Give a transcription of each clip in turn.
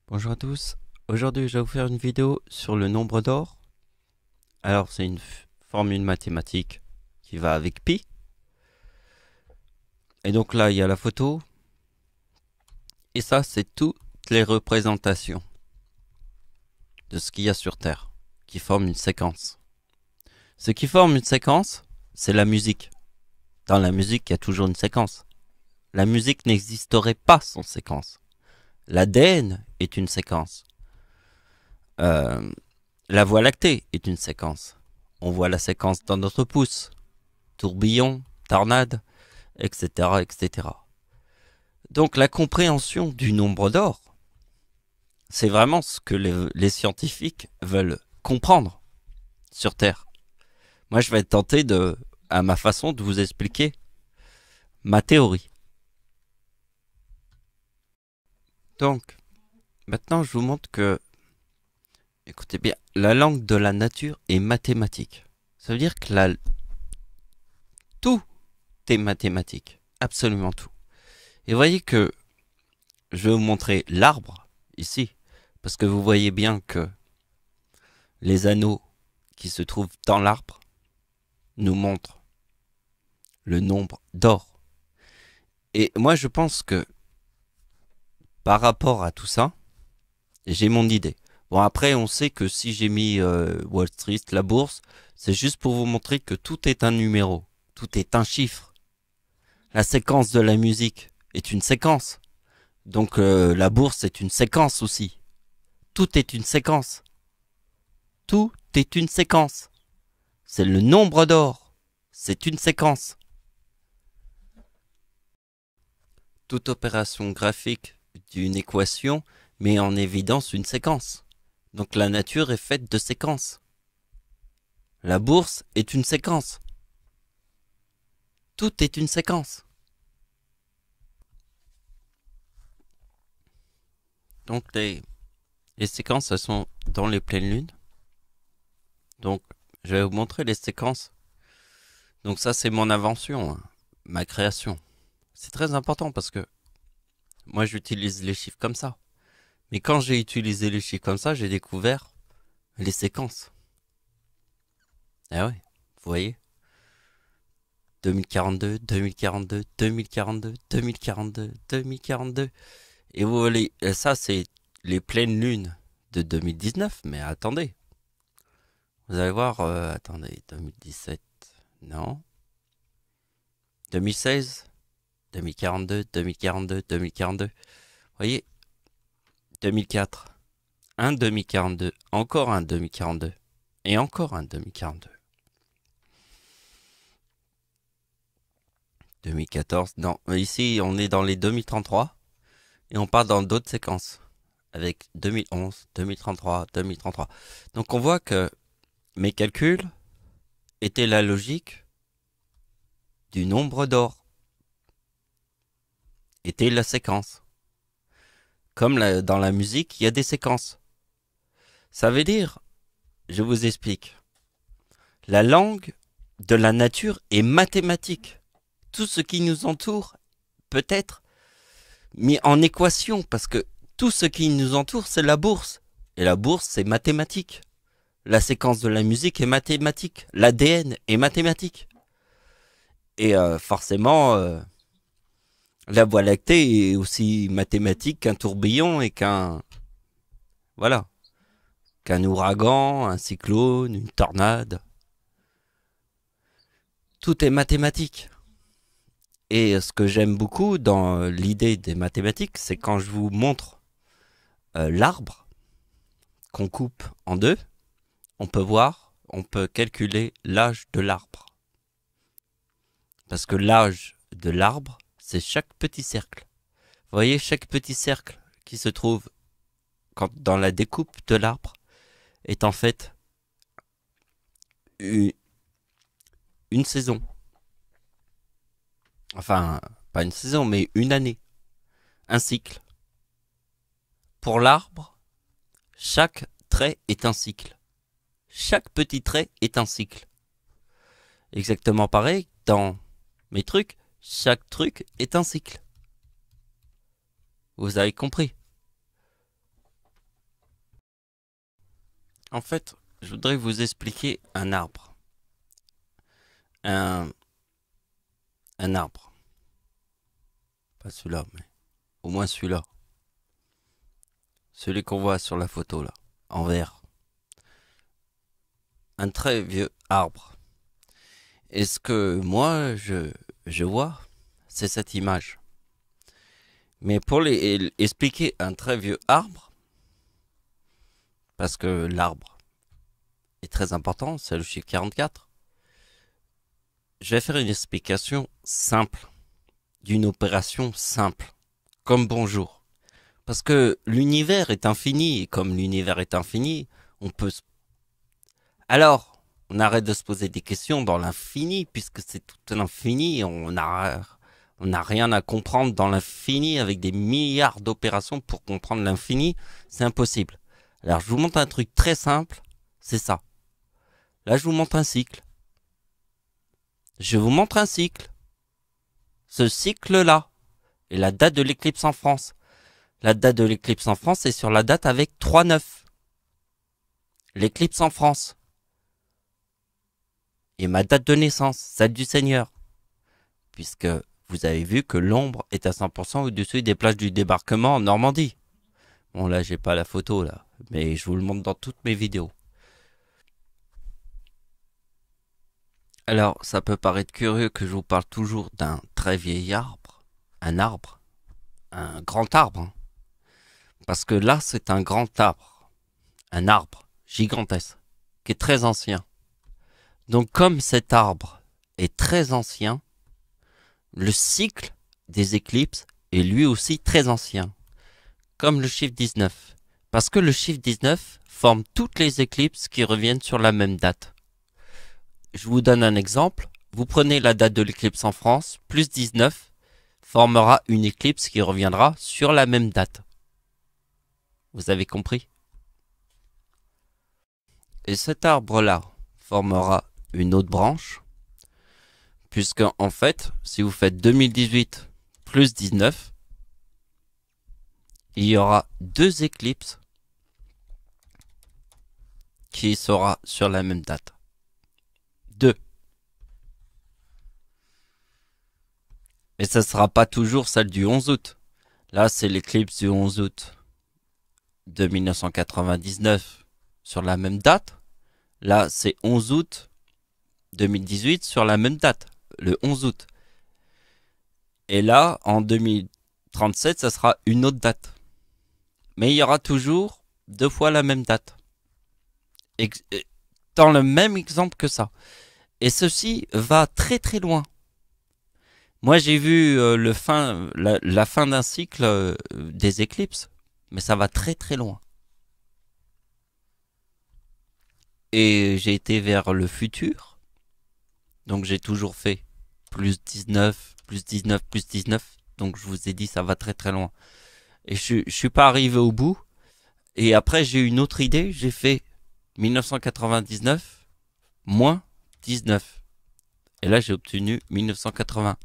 Bonjour à tous, aujourd'hui je vais vous faire une vidéo sur le nombre d'or. Alors c'est une formule mathématique qui va avec pi. Et donc là il y a la photo. Et ça c'est toutes les représentations de ce qu'il y a sur Terre qui forment une séquence. Ce qui forme une séquence, c'est la musique. Dans la musique il y a toujours une séquence. La musique n'existerait pas sans séquence. L'ADN est une séquence. La Voie lactée est une séquence. On voit la séquence dans notre pouce. Tourbillon, tornade, etc., etc. Donc la compréhension du nombre d'or, c'est vraiment ce que les scientifiques veulent comprendre sur Terre. Moi, je vais tenter à ma façon, de vous expliquer ma théorie. Donc, maintenant, je vous montre que, écoutez bien, la langue de la nature est mathématique. Ça veut dire que tout est mathématique. Absolument tout. Et vous voyez que je vais vous montrer l'arbre ici. Parce que vous voyez bien que les anneaux qui se trouvent dans l'arbre nous montrent le nombre d'or. Et moi je pense que par rapport à tout ça, j'ai mon idée. Bon après on sait que si j'ai mis Wall Street, la bourse, c'est juste pour vous montrer que tout est un numéro, tout est un chiffre. La séquence de la musique est une séquence. Donc la bourse est une séquence aussi. Tout est une séquence. Tout est une séquence. C'est le nombre d'or. C'est une séquence. Toute opération graphique d'une équation met en évidence une séquence. Donc la nature est faite de séquences. La bourse est une séquence. Tout est une séquence. Donc les séquences, elles sont dans les pleines lunes. Donc je vais vous montrer les séquences. Donc ça c'est mon invention, hein, ma création. C'est très important parce que moi j'utilise les chiffres comme ça. Mais quand j'ai utilisé les chiffres comme ça, j'ai découvert les séquences. Ah ouais, vous voyez 2042, 2042, 2042, 2042, 2042. Et vous voyez, ça c'est les pleines lunes de 2019. Mais attendez, vous allez voir, attendez, 2017, non. 2016, 2042, 2042, 2042. Vous voyez, 2004, un 2042, encore un 2042, et encore un 2042. 2014, non, ici on est dans les 2033 et on part dans d'autres séquences avec 2011, 2033, 2033. Donc on voit que mes calculs étaient la logique du nombre d'or, était la séquence. Comme dans la musique, il y a des séquences. Ça veut dire, je vous explique, la langue de la nature est mathématique. Tout ce qui nous entoure peut être mis en équation parce que tout ce qui nous entoure, c'est la bourse. Et la bourse, c'est mathématique. La séquence de la musique est mathématique. L'ADN est mathématique. Et forcément, la Voie lactée est aussi mathématique qu'un tourbillon et voilà, qu'un ouragan, un cyclone, une tornade. Tout est mathématique. Et ce que j'aime beaucoup dans l'idée des mathématiques, c'est quand je vous montre l'arbre qu'on coupe en deux, on peut voir, on peut calculer l'âge de l'arbre. Parce que l'âge de l'arbre, c'est chaque petit cercle. Vous voyez, chaque petit cercle qui se trouve dans la découpe de l'arbre est en fait une saison. Enfin, pas une saison, mais une année. Un cycle. Pour l'arbre, chaque trait est un cycle. Chaque petit trait est un cycle. Exactement pareil, dans mes trucs, chaque truc est un cycle. Vous avez compris. En fait, je voudrais vous expliquer un arbre. Un, un arbre. Pas celui-là, mais au moins celui-là. Celui qu'on voit sur la photo là, en vert. Un très vieux arbre. Et ce que moi je vois, c'est cette image. Mais pour expliquer un très vieux arbre, parce que l'arbre est très important, c'est le chiffre 44, je vais faire une explication simple, d'une opération simple, comme bonjour. Parce que l'univers est infini, et comme l'univers est infini, on peut... Alors, on arrête de se poser des questions dans l'infini, puisque c'est tout l'infini, on n'a rien à comprendre dans l'infini avec des milliards d'opérations pour comprendre l'infini, c'est impossible. Alors je vous montre un truc très simple, c'est ça. Là je vous montre un cycle. Je vous montre un cycle. Ce cycle-là est la date de l'éclipse en France. La date de l'éclipse en France est sur la date avec 3-9. L'éclipse en France. Et ma date de naissance, celle du Seigneur. Puisque vous avez vu que l'ombre est à 100% au-dessus des plages du débarquement en Normandie. Bon là j'ai pas la photo là, mais je vous le montre dans toutes mes vidéos. Alors ça peut paraître curieux que je vous parle toujours d'un très vieil arbre. Un grand arbre. Hein. Parce que là c'est un grand arbre. Un arbre gigantesque, qui est très ancien. Donc comme cet arbre est très ancien, le cycle des éclipses est lui aussi très ancien. Comme le chiffre 19. Parce que le chiffre 19 forme toutes les éclipses qui reviennent sur la même date. Je vous donne un exemple. Vous prenez la date de l'éclipse en France, plus 19, formera une éclipse qui reviendra sur la même date. Vous avez compris? Et cet arbre-là formera une autre branche, puisque en fait, si vous faites 2018 plus 19, il y aura deux éclipses qui sera sur la même date. 2. Mais ça ne sera pas toujours celle du 11 août. Là, c'est l'éclipse du 11 août de 1999 sur la même date. Là, c'est 11 août 2018 sur la même date, le 11 août. Et là, en 2037, ça sera une autre date. Mais il y aura toujours deux fois la même date. Dans le même exemple que ça. Et ceci va très très loin. Moi j'ai vu la fin d'un cycle des éclipses, mais ça va très très loin. Et j'ai été vers le futur, donc j'ai toujours fait plus 19, plus 19, plus 19, donc je vous ai dit ça va très très loin. Et je suis pas arrivé au bout, et après j'ai eu une autre idée, j'ai fait 1999 moins 19. Et là j'ai obtenu 1980.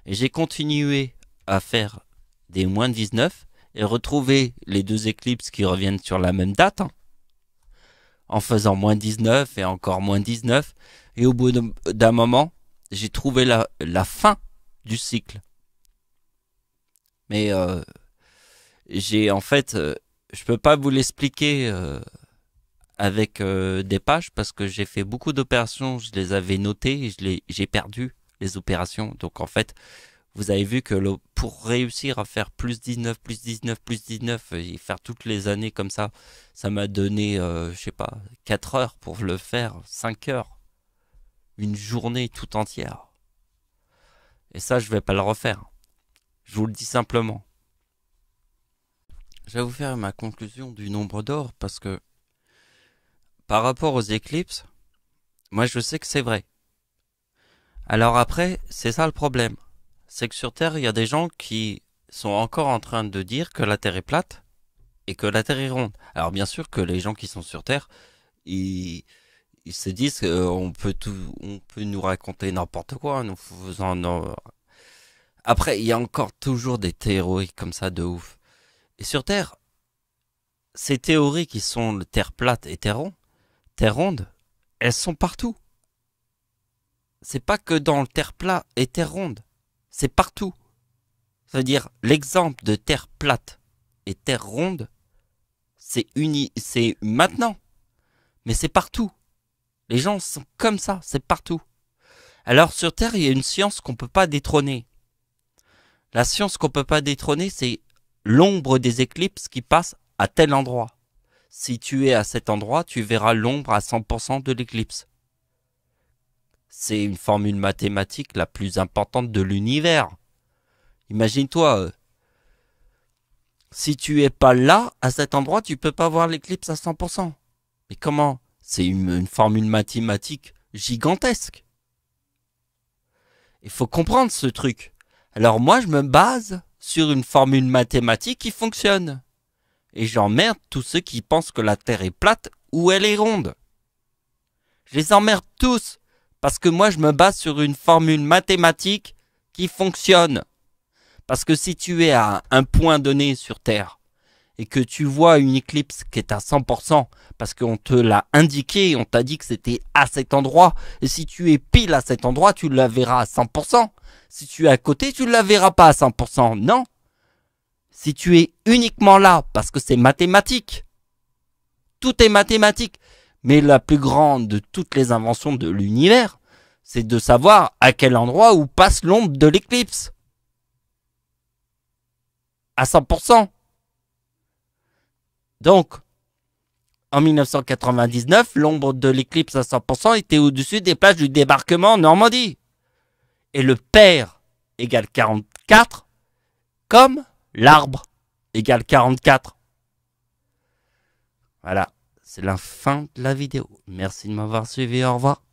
Et j'ai continué à faire des moins 19 et retrouver les deux éclipses qui reviennent sur la même date. Hein, en faisant moins 19 et encore moins 19. Et au bout d'un moment, j'ai trouvé la fin du cycle. Mais j'ai en fait, je peux pas vous l'expliquer avec des pages parce que j'ai fait beaucoup d'opérations, je les avais notées et j'ai perdu les opérations. Donc en fait, vous avez vu que pour réussir à faire plus 19, plus 19, plus 19 et faire toutes les années comme ça, ça m'a donné, je sais pas, 4 heures pour le faire, 5 heures. Une journée tout entière. Et ça, je vais pas le refaire. Je vous le dis simplement. Je vais vous faire ma conclusion du nombre d'or parce que par rapport aux éclipses, moi je sais que c'est vrai. Alors après, c'est ça le problème. C'est que sur Terre, il y a des gens qui sont encore en train de dire que la Terre est plate et que la Terre est ronde. Alors bien sûr que les gens qui sont sur Terre, ils se disent qu'on peut on peut nous raconter n'importe quoi, nous faisant. Après, il y a encore toujours des théories comme ça de ouf. Et sur Terre, ces théories qui sont Terre plate et Terre ronde, Terre ronde, elles sont partout. C'est pas que dans le terre plat et terre ronde. C'est partout. C'est-à-dire, l'exemple de terre plate et terre ronde, c'est maintenant. Mais c'est partout. Les gens sont comme ça, c'est partout. Alors sur Terre, il y a une science qu'on peut pas détrôner. La science qu'on peut pas détrôner, c'est l'ombre des éclipses qui passe à tel endroit. Si tu es à cet endroit, tu verras l'ombre à 100% de l'éclipse. C'est une formule mathématique la plus importante de l'univers. Imagine-toi, si tu es pas là, à cet endroit, tu peux pas voir l'éclipse à 100%. Mais comment? C'est une formule mathématique gigantesque. Il faut comprendre ce truc. Alors moi, je me base sur une formule mathématique qui fonctionne. Et j'emmerde tous ceux qui pensent que la Terre est plate ou elle est ronde. Je les emmerde tous. Parce que moi, je me base sur une formule mathématique qui fonctionne. Parce que si tu es à un point donné sur Terre, et que tu vois une éclipse qui est à 100%, parce qu'on te l'a indiqué, on t'a dit que c'était à cet endroit, et si tu es pile à cet endroit, tu la verras à 100%. Si tu es à côté, tu ne la verras pas à 100%. Non. Si tu es uniquement là, parce que c'est mathématique. Tout est mathématique. Mais la plus grande de toutes les inventions de l'univers, c'est de savoir à quel endroit où passe l'ombre de l'éclipse. À 100%. Donc, en 1999, l'ombre de l'éclipse à 100% était au-dessus des plages du débarquement en Normandie. Et le père égale 44, comme l'arbre égale 44. Voilà, c'est la fin de la vidéo. Merci de m'avoir suivi, au revoir.